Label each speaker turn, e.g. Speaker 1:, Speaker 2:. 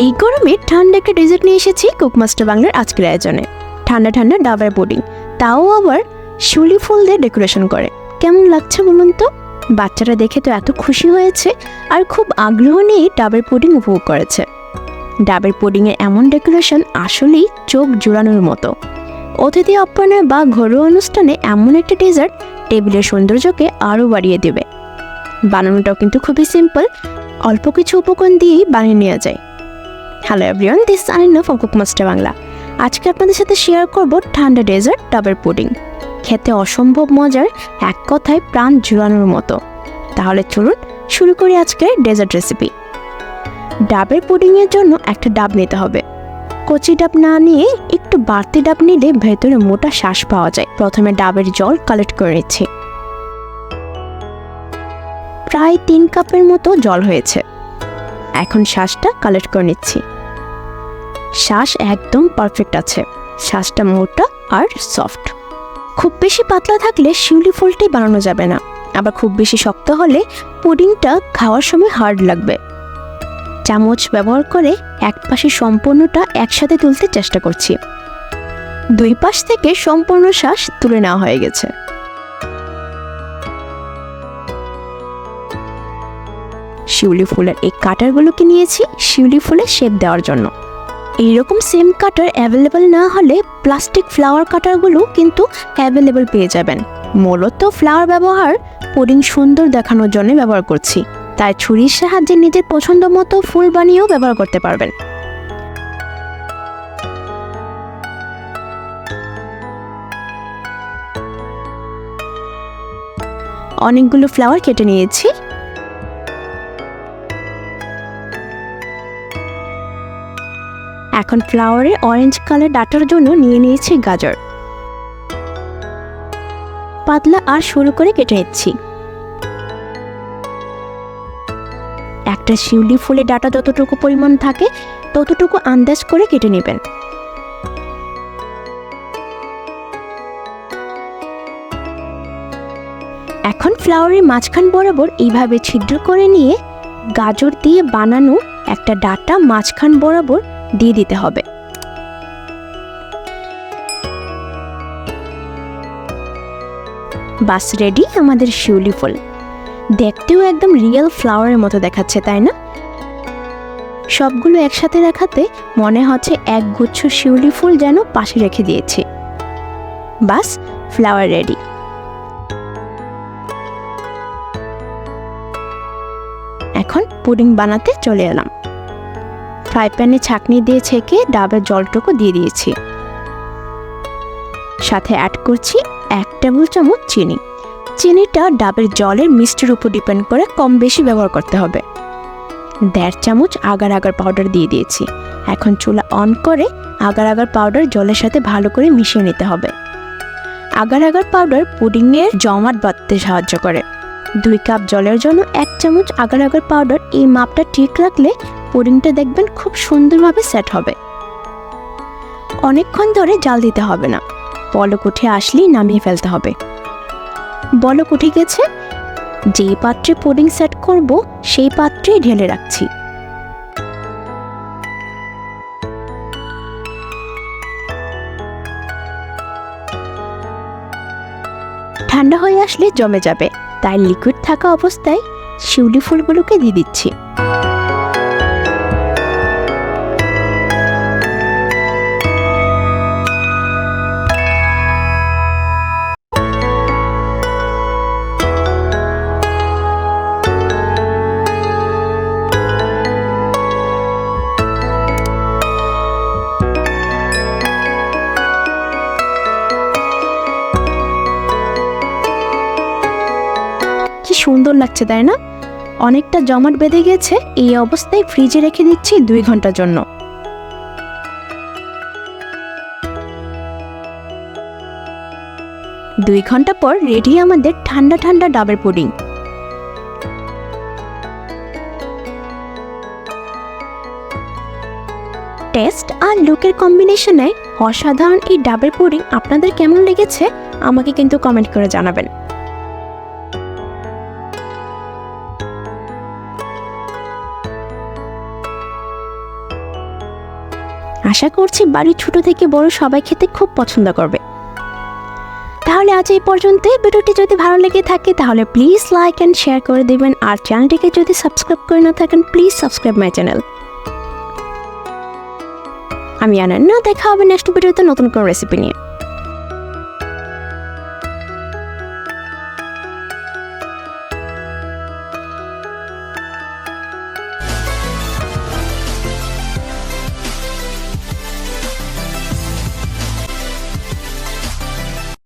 Speaker 1: এই গরমে ঠান্ডা একটা ডেজার্ট নিয়ে এসেছি কুকমাস্টার বাংলার আজকের আয়োজনে। ঠান্ডা ঠান্ডা ডাবের পুডিং, তাও আবার শিউলি ফুল দিয়ে ডেকোরেশন করে। কেমন লাগছে বলুন তো? বাচ্চারা দেখে তো এত খুশি হয়েছে আর খুব আগ্রহ নিয়ে ডাবের পুডিং উপভোগ করেছে। ডাবের পুডিংয়ের এমন ডেকোরেশন আসলেই চোখ জোড়ানোর মতো। অতিথি আপ্যায়নে বা ঘরোয়া অনুষ্ঠানে এমন একটা ডেজার্ট টেবিলের সৌন্দর্যকে আরও বাড়িয়ে দেবে। বানানোটাও কিন্তু খুবই সিম্পল, অল্প কিছু উপকরণ দিয়েই বানিয়ে নেওয়া যায়। Hello everyone, this is Aninna from Cookmaster Bangla. আজকে আপনাদের সাথে শেয়ার করব ঠান্ডা ডেজার্ট ডাবের পুডিং। খেতে অসম্ভব মজার, এক কথায় প্রাণ জুড়ানোর মতো। তাহলে চলুন শুরু করি আজকের ডেজার্ট রেসিপি। ডাবের পুডিংয়ের জন্য একটা ডাব নিতে হবে। কচি ডাব না নিয়ে একটু বাড়তি ডাব নিলে ভেতরে মোটা শ্বাস পাওয়া যায়। প্রথমে ডাবের জল কালেক্ট করে নিচ্ছি। প্রায় 3 কাপের মতো জল হয়েছে। এখন শ্বাসটা কালেক্ট করে নিচ্ছি। শ্বাস একদম পারফেক্ট আছে। শ্বাসটা মোটা আর সফট। খুব বেশি পাতলা থাকলে শিউলি ফুলটাই বানানো যাবে না, আবার খুব বেশি শক্ত হলে পুডিংটা খাওয়ার সময় হার্ড লাগবে। চামচ ব্যবহার করে এক পাশে সম্পূর্ণটা একসাথে তুলতে চেষ্টা করছি। 2 পাশ থেকে সম্পূর্ণ শ্বাস তুলে নেওয়া হয়ে গেছে। শিউলি ফুলের এই কাটারগুলোকে নিয়েছি শিউলি ফুলের শেপ দেওয়ার জন্য। এইরকম সেম কাটার অ্যাভেলেবেল না হলে প্লাস্টিক ফ্লাওয়ার কাটারগুলো কিন্তু অ্যাভেলেবেল পেয়ে যাবেন। মূলত ফ্লাওয়ার ব্যবহার পুডিং সুন্দর দেখানোর জন্য ব্যবহার করছি, তাই ছুরির সাহায্যে নিজের পছন্দ মতো ফুল বানিয়েও ব্যবহার করতে পারবেন। অনেকগুলো ফ্লাওয়ার কেটে নিয়েছি। এখন ফ্লাওয়ারে অরেঞ্জ কালার ডাটার জন্য নিয়ে নিয়েছি গাজর। পাতলা আর সরু করে কেটে নিচ্ছি। একটা শিউলি ফুলে ডাটা যতটুকু পরিমাণ থাকে ততটুকু আন্দাজ করে কেটে নেবেন। এখন ফ্লাওয়ারের মাঝখান বরাবর এইভাবে ছিদ্র করে নিয়ে গাজর দিয়ে বানানো একটা ডাটা মাঝখান বরাবর দিয়ে দিতে হবে। বাস রেডি আমাদের শিউলি ফুল। দেখতেও একদম রিয়েল ফ্লাওয়ারের মতো দেখাচ্ছে, তাই না? সবগুলো একসাথে রাখাতে মনে হচ্ছে এক গুচ্ছ শিউলি ফুল যেন পাশে রেখে দিয়েছি। বাস, ফ্লাওয়ার রেডি। এখন পুডিং বানাতে চলে এলাম। ফ্রাই প্যানে ছাঁকনি দিয়ে ছেঁকে ডাবের জলটুকু দিয়ে দিয়েছি। সাথে অ্যাড করছি 1 টেবিল চামচ চিনি। চিনিটা ডাবের জলের মিষ্টির উপর ডিপেন্ড করে কম বেশি ব্যবহার করতে হবে। 1.5 চামচ আগার আগার পাউডার দিয়ে দিয়েছি। এখন চুলা অন করে আগার আগার পাউডার জলের সাথে ভালো করে মিশিয়ে নিতে হবে। আগার আগার পাউডার পুডিংয়ের জমাট বাঁধতে সাহায্য করে। 2 কাপ জলের জন্য 1 চামচ আগার আগার পাউডার, এই মাপটা ঠিক রাখলে পুডিংটা দেখবেন খুব সুন্দরভাবে সেট হবে। অনেকক্ষণ ধরে জাল দিতে হবে না, বলক উঠে আসলেই নামিয়ে ফেলতে হবে। বলক উঠে গেছে। যেই পাত্রে পুডিং সেট করব সেই পাত্রে ঢেলে রাখছি। ঠান্ডা হয়ে আসলে জমে যাবে, তাই লিকুইড থাকা অবস্থায় শিউলি ফুলগুলোকে দিয়ে দিচ্ছি। কি সুন্দর লাগছে, তাই না? অনেকটা জমাট বেঁধে গেছে। এই অবস্থায় ফ্রিজে রেখে দিচ্ছি 2 ঘন্টার জন্য। 2 ঘন্টা পর রেডি আমাদের ঠান্ডা ঠান্ডা ডাবের পুডিং। টেস্ট আর লুকের কম্বিনেশনে অসাধারণ এই ডাবের পুডিং আপনাদের কেমন লেগেছে আমাকে কিন্তু কমেন্ট করে জানাবেন। আশা করছি বাড়ির ছোট থেকে বড় সবাই খেতে খুব পছন্দ করবে। তাহলে আজ এই পর্যন্তই। ভিডিওটি যদি ভালো লেগে থাকে তাহলে প্লিজ লাইক অ্যান্ড শেয়ার করে দেবেন, আর চ্যানেলটিকে যদি সাবস্ক্রাইব করে না থাকেন প্লিজ সাবস্ক্রাইব মাই চ্যানেল। আমি আনান্না, দেখা হবে নেক্সট ভিডিওতে নতুন কোনো রেসিপি নিয়ে।